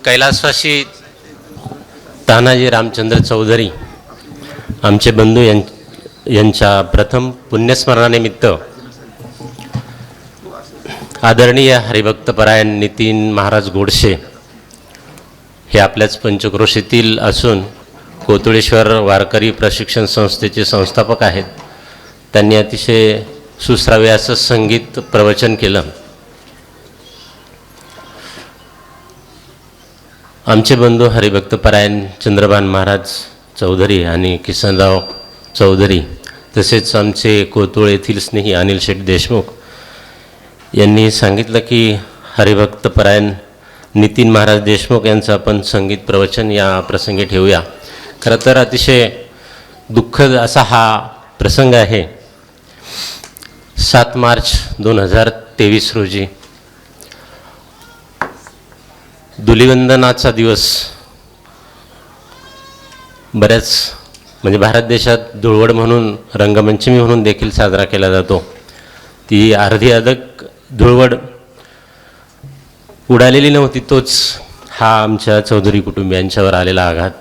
कैलासवासी तानाजी रामचंद्र चौधरी आमचे बंधू यांच्या प्रथम पुण्यस्मरणानिमित्त आदरणीय हरिभक्तपरायण नितीन महाराज गोडसे हे आपल्याच पंचक्रोशीतील असून कोतुळेश्वर वारकरी प्रशिक्षण संस्थेचे संस्थापक आहेत. त्यांनी अतिशय सुश्राव्य असं संगीत प्रवचन केलं. आमचे बंधू हरिभक्तपरायण चंद्रभान महाराज चौधरी आणि किसनराव चौधरी तसेच आमचे कोतुळ येथील स्नेही अनिल शेठ देशमुख यांनी सांगितलं की हरिभक्तपरायण नितीन महाराज देशमुख यांचं आपण संगीत प्रवचन या प्रसंगी ठेवूया. खरं तर अतिशय दुःखद असा हा प्रसंग आहे. 7 मार्च 2023 रोजी धुलिवंदनाचा दिवस बऱ्याच म्हणजे भारत देशात धुळवड म्हणून रंगमंचमी म्हणून देखील साजरा केला जातो. ती अर्धी अदक धुळवड उडालेली नव्हती. तोच हा आमच्या चौधरी कुटुंबियांच्यावर आलेला आघात.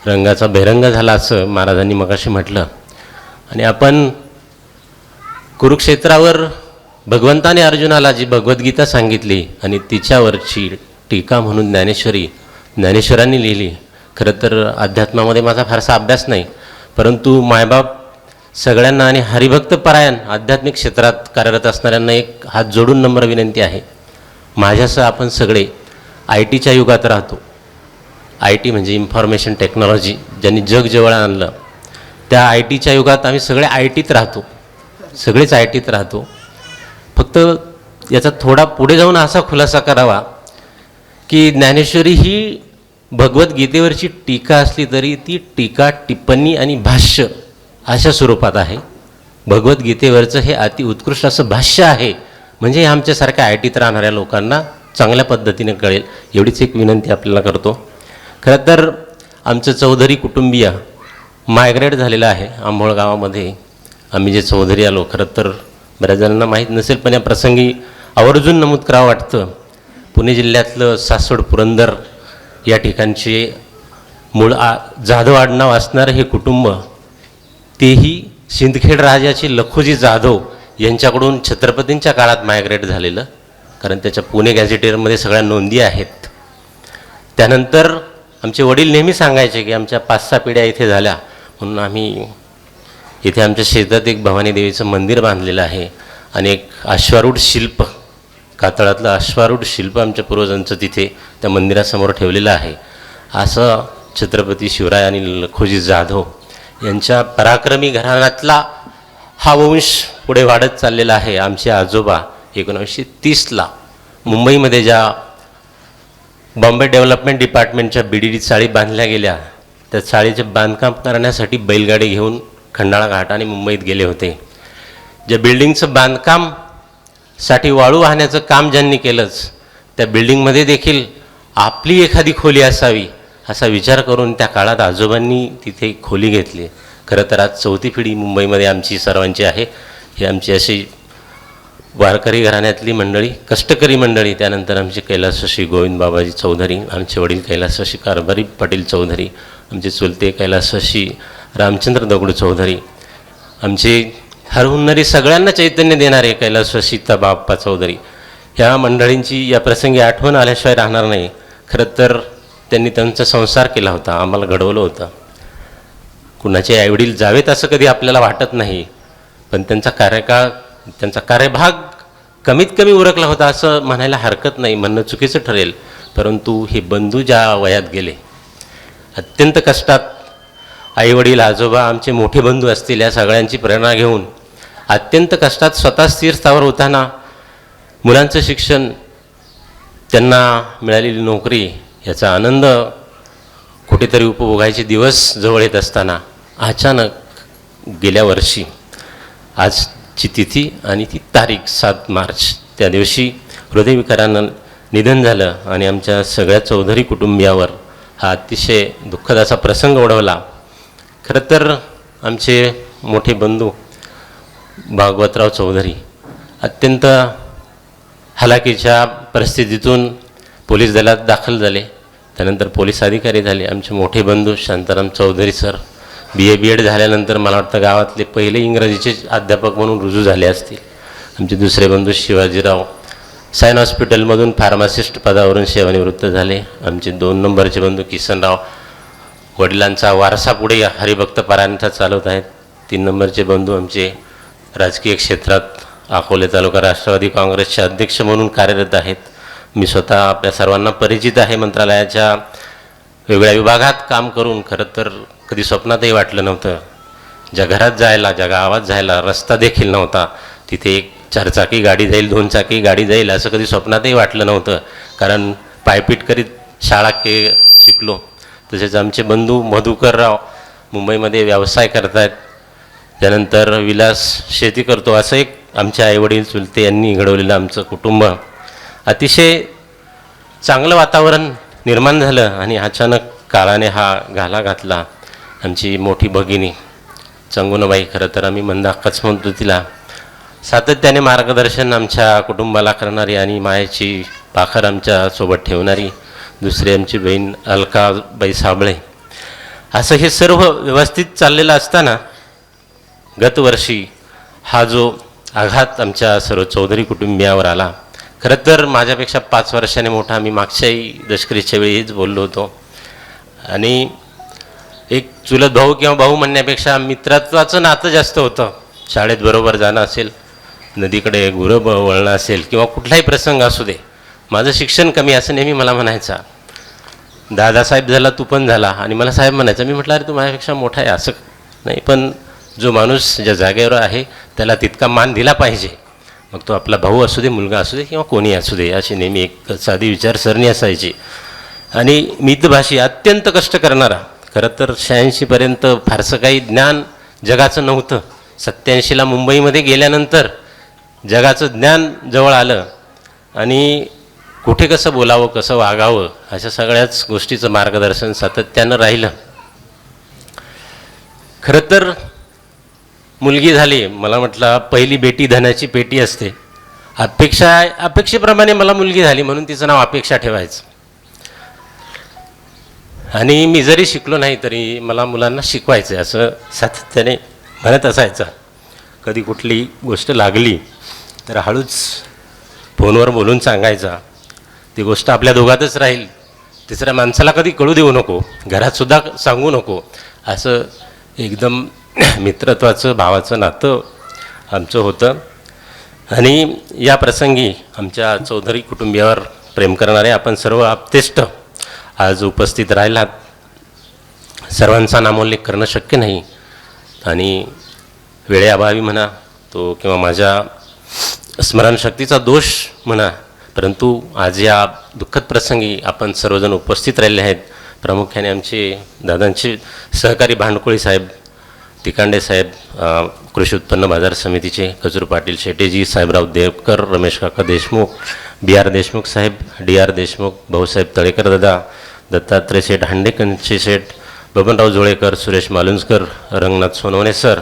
रंगाचा बेरंग झाला असं महाराजांनी मगाशी म्हटलं. आणि आपण कुरुक्षेत्रावर भगवंताने अर्जुनाला जी भगवद्गीता सांगितली आणि तिच्यावरची टीका म्हणून ज्ञानेश्वरांनी लिहिली. खरं तर अध्यात्मामध्ये माझा फारसा अभ्यास नाही, परंतु मायबाप सगळ्यांना आणि हरिभक्तपरायण आध्यात्मिक क्षेत्रात कार्यरत असणाऱ्यांना एक हात जोडून नम्र विनंती आहे. माझ्यासह आपण सगळे IT च्या युगात राहतो. IT म्हणजे इन्फॉर्मेशन टेक्नॉलॉजी ज्यांनी जग जवळ आणलं. त्या IT च्या युगात आम्ही सगळे ITत राहतो. सगळेच ITत राहतो. फक्त याचा थोडा पुढे जाऊन असा खुलासा करावा की ज्ञानेश्वरी ही भगवद्गीतेवरची टीका असली तरी ती टीका टिप्पणी आणि भाष्य अशा स्वरूपात आहे. भगवद्गीतेवरचं हे अति उत्कृष्ट असं भाष्य आहे. म्हणजे आमच्यासारख्या ITत राहणाऱ्या लोकांना चांगल्या पद्धतीने कळेल एवढीच एक विनंती आपल्याला करतो. खरं तर आमचं चौधरी कुटुंबीय मायग्रेट झालेलं आहे आंबोळ गावामध्ये. आम्ही जे चौधरी आलो खरं तर बऱ्याच जणांना माहीत नसेल, पण या प्रसंगी आवर्जून नमूद करावं वाटतं. पुणे जिल्ह्यातलं सासवड पुरंदर या ठिकाणचे मूळ जाधव आडनाव असणारं हे कुटुंब, तेही सिंदखेड राजाचे लखोजी जाधव यांच्याकडून छत्रपतींच्या काळात मायग्रेट झालेलं. कारण त्याच्या पुणे गॅझेटेअरमध्ये सगळ्या नोंदी आहेत. त्यानंतर आमचे वडील नेहमी सांगायचे की आमच्या 5-6 पिढ्या इथे झाल्या म्हणून आम्ही इथे आमच्या शेतात एक भवानी देवीचं मंदिर बांधलेलं आहे. आणि एक अश्वारूढ शिल्प, कातळातलं अश्वारूढ शिल्प आमच्या पूर्वजांचं तिथे त्या मंदिरासमोर ठेवलेलं आहे. असं छत्रपती शिवराय आणि लखोजी जाधव यांच्या पराक्रमी घराण्यातला हा वंश पुढे वाढत चाललेला आहे. आमचे आजोबा 1930ला मुंबईमध्ये ज्या बॉम्बे डेव्हलपमेंट डिपार्टमेंटच्या BDD चाळी बांधल्या गेल्या, त्या चाळीचे बांधकाम करण्यासाठी बैलगाडी घेऊन खंडाळा घाटाने मुंबईत गेले होते. ज्या बिल्डिंगचं बांधकामसाठी वाळू वाहण्याचं काम ज्यांनी केलंच, त्या बिल्डिंगमध्ये देखील आपली एखादी खोली असावी असा विचार करून त्या काळात आजोबांनी तिथे खोली घेतली. खरं तर आज 4थी पिढी मुंबईमध्ये आमची सर्वांची आहे. ही आमची अशी वारकरी घराण्यातली मंडळी, कष्टकरी मंडळी. त्यानंतर आमचे कैलासवासी गोविंद बाबाजी चौधरी, आमचे वडील कैलासवासी कारभारी पाटील चौधरी, आमचे चुलते कैलासवासी रामचंद्र दगडू चौधरी, आमचे हरहुन्नरी सगळ्यांना चैतन्य देणारे कैलासवासी बाप्पा चौधरी. ह्या मंडळींची या प्रसंगी आठवण आल्याशिवाय राहणार नाही. खरं तर त्यांनी त्यांचा संसार केला होता, आम्हाला घडवलं होतं. कुणाचे आईवडील जावेत असं कधी आपल्याला वाटत नाही, पण त्यांचा कार्यकाळ, त्यांचा कार्यभाग कमीत कमी उरकला होता असं म्हणायला हरकत नाही. म्हणणं चुकीचं ठरेल, परंतु हे बंधू ज्या वयात गेले, अत्यंत कष्टात आईवडील, आजोबा, आमचे मोठे बंधू असतील, या सगळ्यांची प्रेरणा घेऊन अत्यंत कष्टात स्वतः स्थिर स्थावर होताना मुलांचं शिक्षण, त्यांना मिळालेली नोकरी याचा आनंद कुठेतरी उपभोगायचे दिवस जवळ येत असताना अचानक गेल्या वर्षी आजची तिथी आणि ती तारीख 7 मार्च, त्या दिवशी हृदयविकारानं निधन झालं. आणि आमच्या सगळ्या चौधरी कुटुंबियावर हा अतिशय दुःखद असा प्रसंग ओढवला. खरं तर आमचे मोठे बंधू भागवतराव चौधरी अत्यंत हलाखीच्या परिस्थितीतून पोलीस दलात दाखल झाले. त्यानंतर पोलीस अधिकारी झाले. आमचे मोठे बंधू Shantaram Chaudhari sir BA BEd झाल्यानंतर मला वाटतं गावातले पहिले इंग्रजीचे अध्यापक म्हणून रुजू झाले असतील. आमचे दुसरे बंधू शिवाजीराव सायन हॉस्पिटलमधून फार्मासिस्ट पदावरून सेवानिवृत्त झाले. आमचे 2 नंबरचे बंधू किसनराव वडिलांचा वारसा पुढे हरिभक्त पारायणचा चालवत आहेत. 3 नंबरचे बंधू आमचे राजकीय क्षेत्रात अकोले तालुका राष्ट्रवादी काँग्रेसचे अध्यक्ष म्हणून कार्यरत आहेत. मी स्वतः आपल्या सर्वांना परिचित आहे. मंत्रालयाच्या वेगळ्या विभागात काम करून खरं तर कधी स्वप्नातही वाटलं नव्हतं. ज्या घरात जायला, ज्या गावात जायला रस्ता देखील नव्हता, तिथे एक 4 चाकी गाडी जाईल, 2 चाकी गाडी जाईल असं कधी स्वप्नातही वाटलं नव्हतं. कारण पायपीट करीत शाळा शिकलो. तसेच आमचे बंधू मधुकरराव मुंबईमध्ये व्यवसाय करत आहेत. त्यानंतर विलास शेती करतो. असं एक आमचे आईवडील चुलते यांनी घडवलेलं आमचं कुटुंब अतिशय चांगलं वातावरण निर्माण झालं. आणि अचानक काळाने हा घाला घातला. आमची मोठी भगिनी चंगुणाबाई, खरं तर आम्ही मंदाक्काच म्हणतो तिला, सातत्याने मार्गदर्शन आमच्या कुटुंबाला करणारी आणि मायेची पाखर आमच्यासोबत ठेवणारी दुसरी आमची बहीण अलकाबाई साबळे. असं हे सर्व व्यवस्थित चाललेलं असताना गतवर्षी हा जो आघात आमच्या सर्व चौधरी कुटुंबियावर आला. खरं तर माझ्यापेक्षा 5 वर्षाने मोठा, मी मागच्याही दशकरीच्या वेळी हेच बोललो होतो. आणि एक चुलत भाऊ किंवा भाऊ म्हणण्यापेक्षा मित्रत्वाचं नातं जास्त होतं. शाळेत बरोबर जाणं असेल, नदीकडे गुरं वळणं असेल किंवा कुठलाही प्रसंग असू दे. माझं शिक्षण कमी असं नेहमी मला म्हणायचा, दादासाहेब झाला तू पण झाला, आणि मला साहेब म्हणायचा. मी म्हटलं अरे तू माझ्यापेक्षा मोठा आहे असं नाही, पण जो माणूस ज्या जागेवर आहे त्याला तितका मान दिला पाहिजे. मग तो आपला भाऊ असू दे, मुलगा असू दे किंवा कोणी असू दे, अशी नेहमी एक साधी विचारसरणी असायची. आणि मितभाषी, अत्यंत कष्ट करणारा. खरं तर 86पर्यंत फारसं काही ज्ञान जगाचं नव्हतं. 87ला मुंबईमध्ये गेल्यानंतर जगाचं ज्ञान जवळ आलं आणि कुठे कसं बोलावं, कसं वागावं अशा सगळ्याच गोष्टीचं मार्गदर्शन सातत्यानं राहिलं. खरं तर मुलगी झाली. मला म्हटलं पहिली बेटी धनाची पेटी असते. अपेक्षेप्रमाणे मला मुलगी झाली म्हणून तिचं नाव अपेक्षा ठेवायचं. आणि मी जरी शिकलो नाही तरी मला मुलांना शिकवायचं असं सातत्याने म्हणत असायचं. कधी कुठली गोष्ट लागली तर हळूच फोनवर बोलून सांगायचा. ती गोष्ट आपल्या दोघातच राहील, तिसऱ्या माणसाला कधी कळू देऊ नको, घरातसुद्धा सांगू नको. असं एकदम मित्रत्वाचं, भावाचं नातं आमचं होतं. आणि या प्रसंगी आमच्या चौधरी कुटुंबियावर प्रेम करणारे आपण सर्व आप्तेष्ट आज उपस्थित राहिलात. सर्वांचा नामोल्लेख करणं शक्य नाही आणि वेळेअभावी म्हणा तो किंवा माझ्या स्मरणशक्तीचा दोष म्हणा, परंतु आज या दुःखद प्रसंगी आपण सर्वजण उपस्थित राहिले आहेत. प्रामुख्याने आमचे दादांचे सहकारी भांडकोळी साहेब, तिकांडे साहेब, कृषी उत्पन्न बाजार समितीचे खजूर पाटील शेटेजी, साहेबराव देवकर, रमेश काका देशमुख, BR देशमुख साहेब, DR देशमुख, भाऊसाहेब तळेकर दादा, दत्तात्रय शेठ, हांडेकंचे शेठ, बबनराव जोळेकर, सुरेश मालुंजकर, रंगनाथ सोनवणे सर,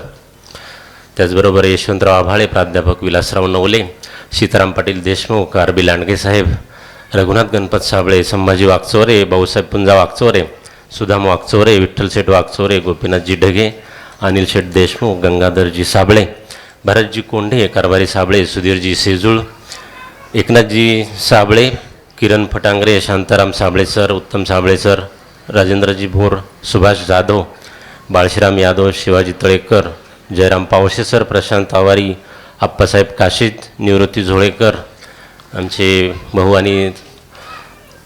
त्याचबरोबर यशवंतराव आभाळे, प्राध्यापक विलासराव नवले, सीताराम पाटील देशमुख, RB लांडगे साहेब, रघुनाथ गणपत साबळे, संभाजी वागचोरे, भाऊसाहेब पुंजा वागचोरे, सुदाम वागचोरे, विठ्ठल शेठ वागचोरे, गोपीनाथजी ढगे, अनिल शेठ देशमुख, गंगाधरजी साबळे, भरतजी कोंढे, कारभारी साबळे, सुधीरजी सेजूळ, एकनाथजी साबळे, किरण फटांगरे, शांताराम साबळे सर, उत्तम साबळे सर, राजेंद्रजी भोर, सुभाष जाधव, बाळशीराम यादव, शिवाजी तळेकर, जयराम पावशे सर, प्रशांत आवारी, आप्पासाहेब काशीत, निवृत्ती झोळेकर, आमचे भाऊ आणि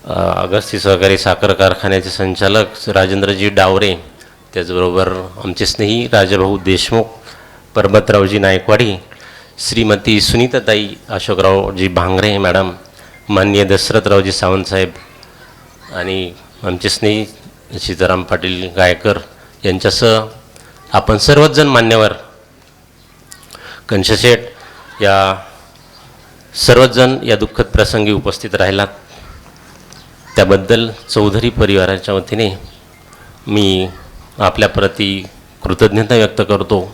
अगस्ती सहकारी साखर कारखान्याचे संचालक राजेंद्रजी डावरे, त्याचबरोबर आमचे स्नेही राजाभाऊ देशमुख, परबतरावजी नायकवाडी, श्रीमती सुनीताताई अशोकरावजी भांगरे मॅडम, माननीय दशरथरावजी सावंतसाहेब आणि आमचे स्नेही सीताराम पाटील गायकर यांच्यासह आपण सर्वच जण मान्यवर, कंशशेठ, या सर्वच जण या दुःखद प्रसंगी उपस्थित राहिलात. त्याबद्दल चौधरी परिवाराच्या वतीने मी आपल्याप्रती कृतज्ञता व्यक्त करतो.